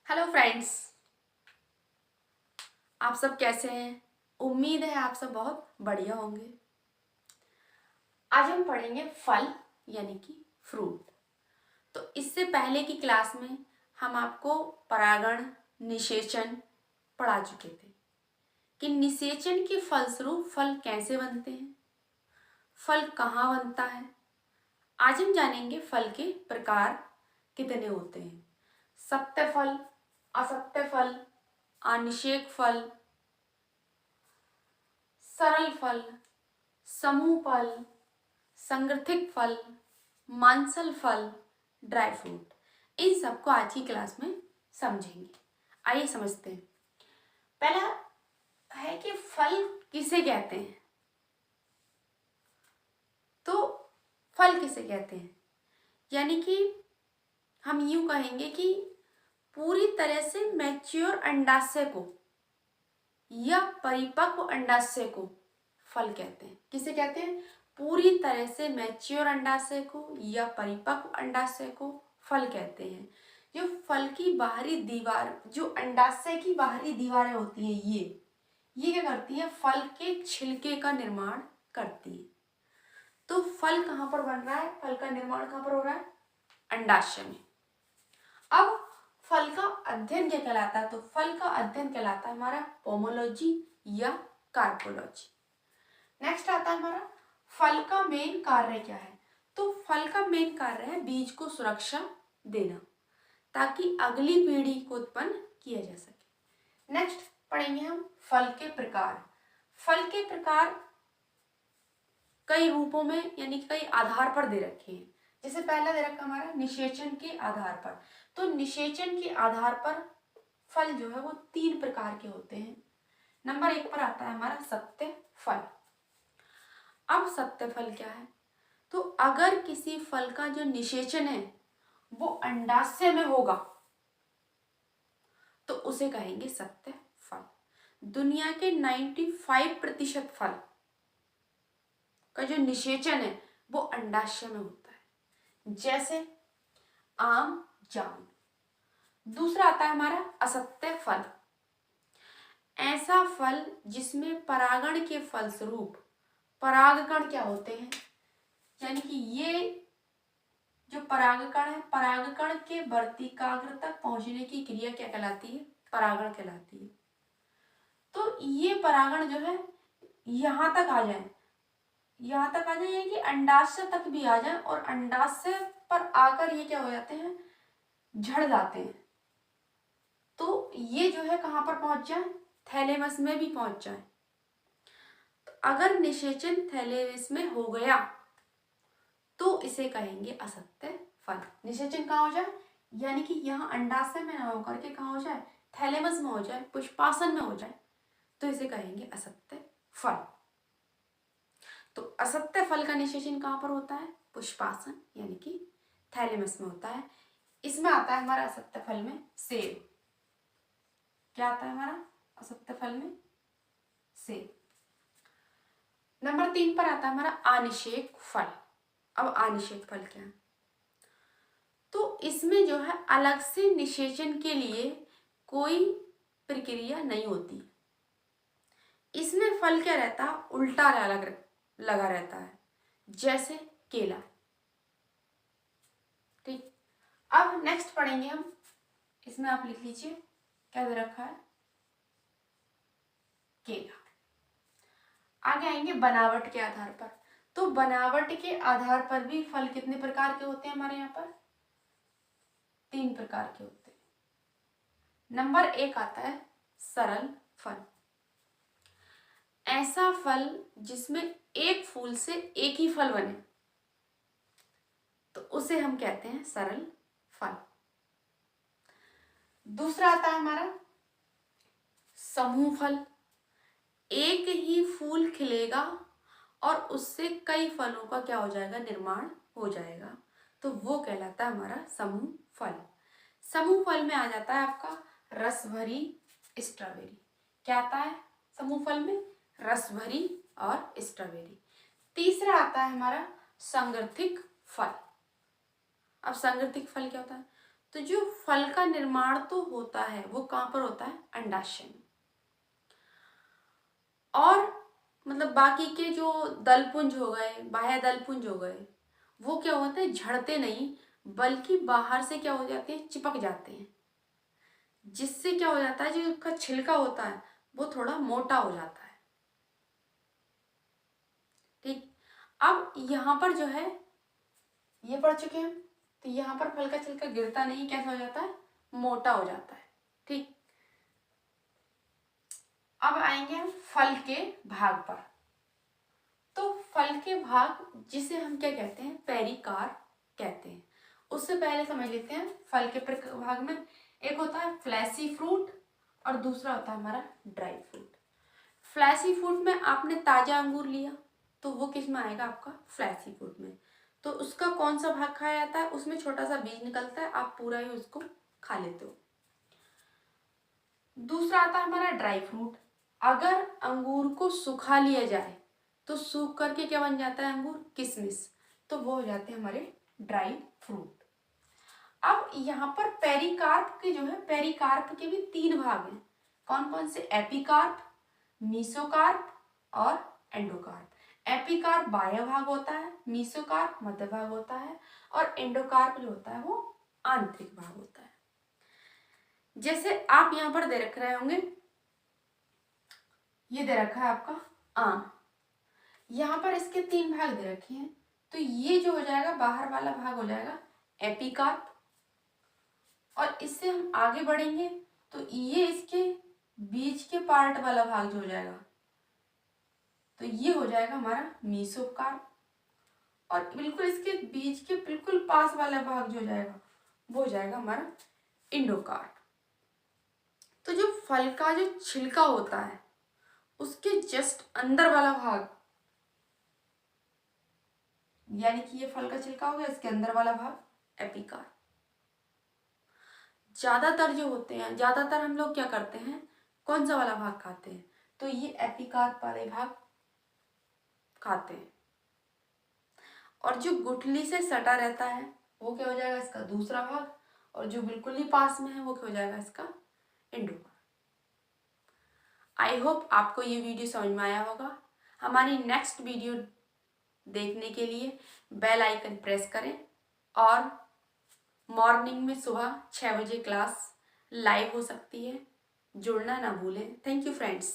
Hello friends, आप सब कैसे हैं। उम्मीद है आप सब बहुत बढ़िया होंगे। आज हम पढ़ेंगे फल यानी कि फ्रूट। तो इससे पहले की क्लास में हम आपको परागण, निषेचन पढ़ा चुके थे कि निषेचन के फलस्वरूप फल कैसे बनते हैं, फल कहाँ बनता है। आज हम जानेंगे फल के प्रकार कितने होते हैं। सत्य फल, असत्य फल, अनिषेक फल, सरल फल, समूह फल, संग्रथित फल, मांसल फल, ड्राई फ्रूट। इन सबको आज की क्लास में समझेंगे। आइए समझते हैं। पहला है कि फल किसे कहते हैं। तो फल किसे कहते हैं यानी कि हम यूं कहेंगे कि पूरी तरह से मैच्योर अंडाशय को या परिपक्व अंडाशय को फल कहते हैं। किसे कहते हैं? पूरी तरह से मैच्योर अंडाशय को या परिपक्व अंडाशय को फल कहते हैं। जो फल की बाहरी दीवार, जो अंडाशय की बाहरी दीवारें होती हैं, ये क्या करती है? फल के छिलके का निर्माण करती है। तो फल कहाँ पर बन रहा है? फल का निर्माण कहाँ पर हो रहा है? अंडाशय में। अब फल का अध्ययन क्या कहलाता है? तो फल का अध्ययन कहलाता है हमारा पोमोलॉजी या कार्पोलॉजी। नेक्स्ट आता है हमारा फल का मेन कार्य क्या है। तो फल का मेन कार्य है बीज को सुरक्षा देना ताकि अगली पीढ़ी को उत्पन्न किया जा सके। नेक्स्ट पढ़ेंगे हम फल के प्रकार। फल के प्रकार कई रूपों में यानी कई आधार पर दे रखे हैं। जैसे पहला दे रखा हमारा निषेचन के आधार पर। तो निषेचन के आधार पर फल जो है वो 3 प्रकार के होते हैं। नंबर 1 पर आता है हमारा सत्य फल। अब सत्य फल क्या है? तो अगर किसी फल का जो निषेचन है वो अंडाशय में होगा तो उसे कहेंगे सत्य फल। दुनिया के 95% फल का जो निषेचन है वो अंडाशय में होता है, जैसे आम, जाम। दूसरा आता है हमारा असत्य फल। ऐसा फल जिसमें परागण के फलस्वरूप परागकण क्या होते हैं, यानी कि ये जो परागकण है, परागकण के वर्तिकाग्र तक पहुंचने की क्रिया क्या कहलाती है? परागण कहलाती है। तो ये परागण जो है यहाँ तक आ जाए, यहाँ तक आ जाए यानी कि अंडाशय तक भी आ जाए और अंडाशय पर आकर ये क्या हो जाते हैं? झड़ जाते हैं। तो ये जो है कहाँ पर पहुंच जाए? थैलेमस में भी पहुंच जाए। तो अगर निषेचन थैलेमस में हो गया तो इसे कहेंगे असत्य फल। निषेचन कहाँ हो जाए यानी कि यहाँ अंडाशय में ना होकर के कहाँ हो जाए? थैलेमस में हो जाए, पुष्पासन में हो जाए, तो इसे कहेंगे असत्य फल। तो असत्य फल का निषेचन कहाँ पर होता है? पुष्पासन यानी कि थैलेमस में होता है। इसमें आता है हमारा असत्य फल में सेब। क्या आता है हमारा असत्य फल में? सेब। नंबर 3 पर आता है हमारा अनिषेक फल। अब अनिषेक फल क्या है? तो इसमें जो है अलग से निषेचन के लिए कोई प्रक्रिया नहीं होती। इसमें फल क्या रहता है? उल्टा लगा रहता है, जैसे केला। ठीक। अब नेक्स्ट पढ़ेंगे हम। इसमें आप लिख लीजिए क्या दे रखा है? केला। आगे आएंगे बनावट के आधार पर। तो बनावट के आधार पर भी फल कितने प्रकार के होते हैं हमारे यहाँ पर? 3 प्रकार के होते हैं। नंबर 1 आता है सरल फल। ऐसा फल जिसमें एक फूल से एक ही फल बने तो उसे हम कहते हैं सरल फल। दूसरा आता है हमारा समूह फल। एक ही फूल खिलेगा और उससे कई फलों का क्या हो जाएगा? निर्माण हो जाएगा, तो वो कहलाता है हमारा समूह फल। समूह फल में आ जाता है आपका रस भरी स्ट्रॉबेरी। क्या आता है समूह फल में? रस भरी और स्ट्रॉबेरी। तीसरा आता है हमारा संगृथिक फल। अब संगृथिक फल क्या होता है? तो जो फल का निर्माण तो होता है वो कहाँ पर होता है? अंडाशय में। और मतलब बाकी के जो दलपुंज हो गए, बाह्य दलपुंज हो गए, वो क्या होते हैं? झड़ते नहीं, बल्कि बाहर से क्या हो जाते हैं? चिपक जाते हैं, जिससे क्या हो जाता है? जो उसका छिलका होता है वो थोड़ा मोटा हो जाता है। ठीक। अब यहाँ पर जो है, ये पढ़ चुके हैं, तो यहाँ पर फल का छिलका गिरता नहीं, कैसा हो जाता है? मोटा हो जाता है। ठीक। अब आएंगे हम फल के भाग पर। तो फल के भाग जिसे हम क्या कहते हैं? पेरिकार्प कहते हैं। उससे पहले समझ लेते हैं फल के भाग में एक होता है फ्लैशी फ्रूट और दूसरा होता है हमारा ड्राई फ्रूट। फ्लैशी फ्रूट में आपने ताजा अंगूर लिया तो वो किस में आएगा? आपका फ्लैशी फ्रूट में। तो उसका कौन सा भाग खाया जाता है? उसमें छोटा सा बीज निकलता है, आप पूरा ही उसको खा लेते हो। दूसरा आता है हमारा ड्राई फ्रूट। अगर अंगूर को सुखा लिया जाए तो सूख करके क्या बन जाता है? अंगूर किशमिश, तो वो हो जाते हैं हमारे ड्राई फ्रूट। अब यहाँ पर पेरिकार्प के जो है, पेरिकार्प के भी 3 भाग हैं। कौन कौन से? एपिकार्प, मीसोकार्प और एंडोकार्प। एपिकार्प बाह्य भाग होता है, मीसोकार्प मध्य भाग होता है और एंडोकार्प जो होता है वो आंतरिक भाग होता है। जैसे आप यहाँ पर दे रख रहे होंगे, ये दे रखा है आपका आम, यहाँ पर इसके 3 भाग दे रखे हैं। तो ये जो हो जाएगा बाहर वाला भाग हो जाएगा एपिकार्प, और इससे हम आगे बढ़ेंगे तो ये इसके बीच के पार्ट वाला भाग जो हो जाएगा, तो ये हो जाएगा हमारा मीसोकार्प, और बिल्कुल इसके बीच के बिल्कुल पास वाला भाग जो हो जाएगा वो हो जाएगा हमारा इंडोकार्प। तो जो फल का जो छिलका होता है उसके जस्ट अंदर वाला भाग, यानी कि ये फल का छिलका हो गया, इसके अंदर वाला भाग एपिकार्प। ज्यादातर जो होते हैं, ज्यादातर हम लोग क्या करते हैं? कौन सा वाला भाग खाते हैं? तो ये एपिकार्प वाले भाग खाते हैं। और जो गुठली से सटा रहता है वो क्या हो जाएगा? इसका दूसरा भाग, और जो बिल्कुल ही पास में है वो क्या हो जाएगा? इसका इंडोकार्प। आई होप आपको ये वीडियो समझ में आया होगा। हमारी नेक्स्ट वीडियो देखने के लिए बेल आइकन प्रेस करें, और मॉर्निंग में सुबह 6 बजे क्लास लाइव हो सकती है, जुड़ना ना भूलें। Thank you friends.